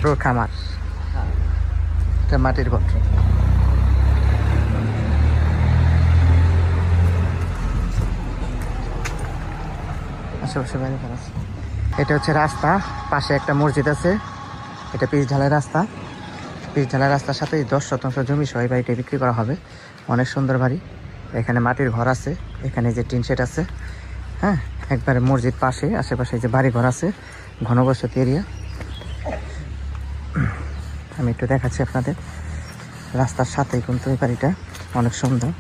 গরুর খামার, এটা মাটির ঘর। আশেপাশে বাড়ি ঘর আছে। এটা হচ্ছে রাস্তা, পাশে একটা মসজিদ আছে। এটা পিচ ঢালাই রাস্তা। পিচ ঢালাই রাস্তার সাথে 10% জমি সহ এই বাড়িটা বিক্রি করা হবে। অনেক সুন্দর বাড়ি। এখানে মাটির ঘর আছে, এখানে যে টিন শেড আছে। হ্যাঁ, একবারে মসজিদ পাশে, আশেপাশে যে বাড়ি ঘর আছে, ঘনবসতি এরিয়া। আমি একটু দেখাচ্ছি আপনাদের। রাস্তার সাথেই কিন্তু এই বাড়িটা, অনেক সুন্দর।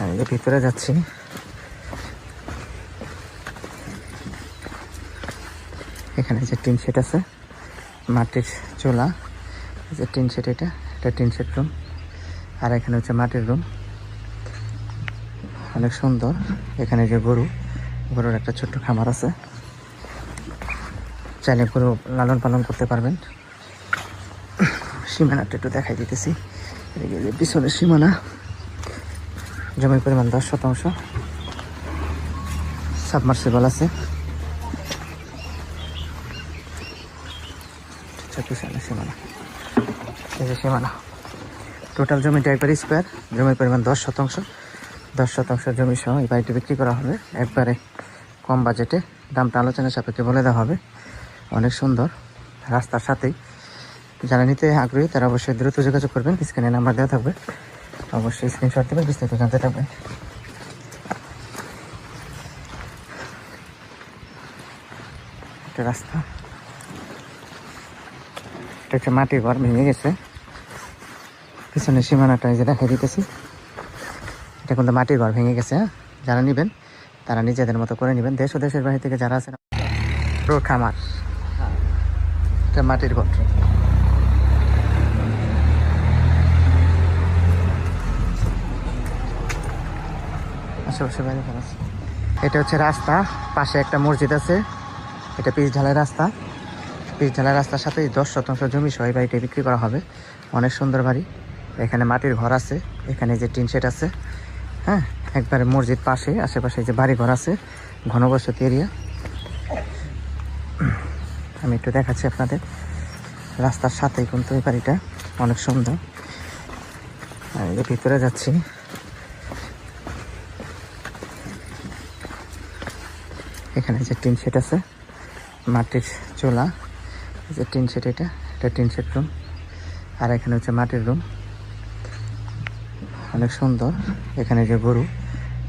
আমি ভিতরে যাচ্ছি। এখানে যে টিন শেড আছে, মাটির চুলা, যে টিন শেড, এটা টিন শেড রুম। আর এখানে হচ্ছে মাটির রুম, অনেক সুন্দর। এখানে যে গরুর একটা ছোট্ট খামার আছে, চাইলে গরু লালন পালন করতে পারবেন। সীমানাটা একটু দেখাই দিতেছি। পিছনের সীমানা, জমির পরিমাণ 10%। সাবমার্সিবল আছে। সীমানা, এই যে সীমানা। টোটাল জমিটা একবারে স্কোয়ার, জমির পরিমাণ 10%। 10% জমি সহ এই বাড়িটি বিক্রি করা হবে একবারে কম বাজেটে। দামটা আলোচনার সাপেক্ষে বলে দেওয়া হবে। অনেক সুন্দর, রাস্তার সাথেই। যারা নিতে আগ্রহী তারা অবশ্যই দ্রুত যোগাযোগ করবেন। স্ক্রিনে নাম্বার দেওয়া থাকবে, অবশ্যই স্ক্রিনশট দেবেন, বিস্তারিত জানতে থাকবেন। একটা রাস্তা, এটা হচ্ছে মাটির ঘর, ভেঙে গেছে। পিছনের সীমানাটা এই যে দেখাই দিতেছি। এটা কিন্তু মাটির ঘর ভেঙে গেছে। যারা নেবেন তারা নিজেদের মতো করে নেবেন। দেশ ও দেশের বাহির থেকে যারা আছেন। গরুর খামার, এটা মাটির ঘর। আশেপাশে বাড়ি ঘর আছে। এটা হচ্ছে রাস্তা, পাশে একটা মসজিদ আছে। এটা পিচ ঢালাই রাস্তা। পিচ ঢালাই রাস্তার সাথে 10% জমি সহ এই বাড়িটা বিক্রি করা হবে। অনেক সুন্দর বাড়ি। এখানে মাটির ঘর আছে, এখানে যে টিন শেড আছে। হ্যাঁ, একবারে মসজিদ পাশে, আশেপাশে যে বাড়ি ঘর আছে, ঘনবসতি এরিয়া। আমি একটু দেখাচ্ছি আপনাদের। রাস্তার সাথেই কিন্তু এই বাড়িটা, অনেক সুন্দর। আমি ভিতরে যাচ্ছি। এখানে যে টিন শেড আছে, মাটির চুলা, যে টিন শেড, এটা টিন শেড রুম। আর এখানে হচ্ছে মাটির রুম, অনেক সুন্দর। এখানে যে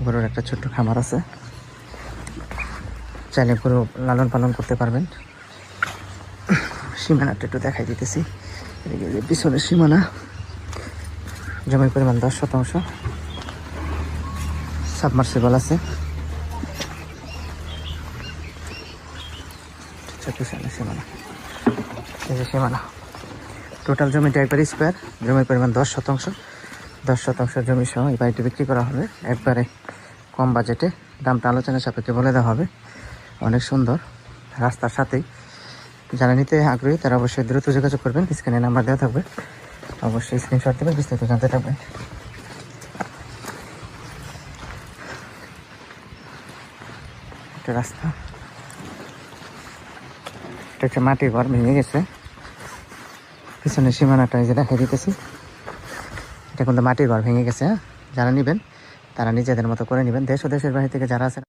গরুর একটা ছোট্ট খামার আছে, চাইলে গরু লালন পালন করতে পারবেন। সীমানাটা একটু দেখাই দিতেছি। পিছনের সীমানা, জমির পরিমাণ 10%। সাবমার্সিবল আছে। সীমানা, এই যে সীমানা। টোটাল জমিটা একবারে স্কোয়ার, জমির পরিমাণ 10%। 10% জমি সহ এই বাড়িটি বিক্রি করা হবে একবারে কম বাজেটে। দামটা আলোচনার সাপেক্ষে বলে দেওয়া হবে। অনেক সুন্দর, রাস্তার সাথেই। যারা নিতে আগ্রহী তারা অবশ্যই দ্রুত যোগাযোগ করবেন। স্ক্রিনে নাম্বার দেওয়া থাকবে, অবশ্যই স্ক্রিনশট দেবেন, বিস্তারিত জানতে থাকবেন। একটা রাস্তা, এটা হচ্ছে মাটির ঘর, ভেঙে গেছে। পিছনের সীমানাটা এই যে দেখাই দিতেছি। এটা কিন্তু মাটির ঘর ভেঙে গেছে। যারা নেবেন তারা নিজেদের মতো করে নেবেন। দেশ ও দেশের বাহির থেকে যারা আছেন।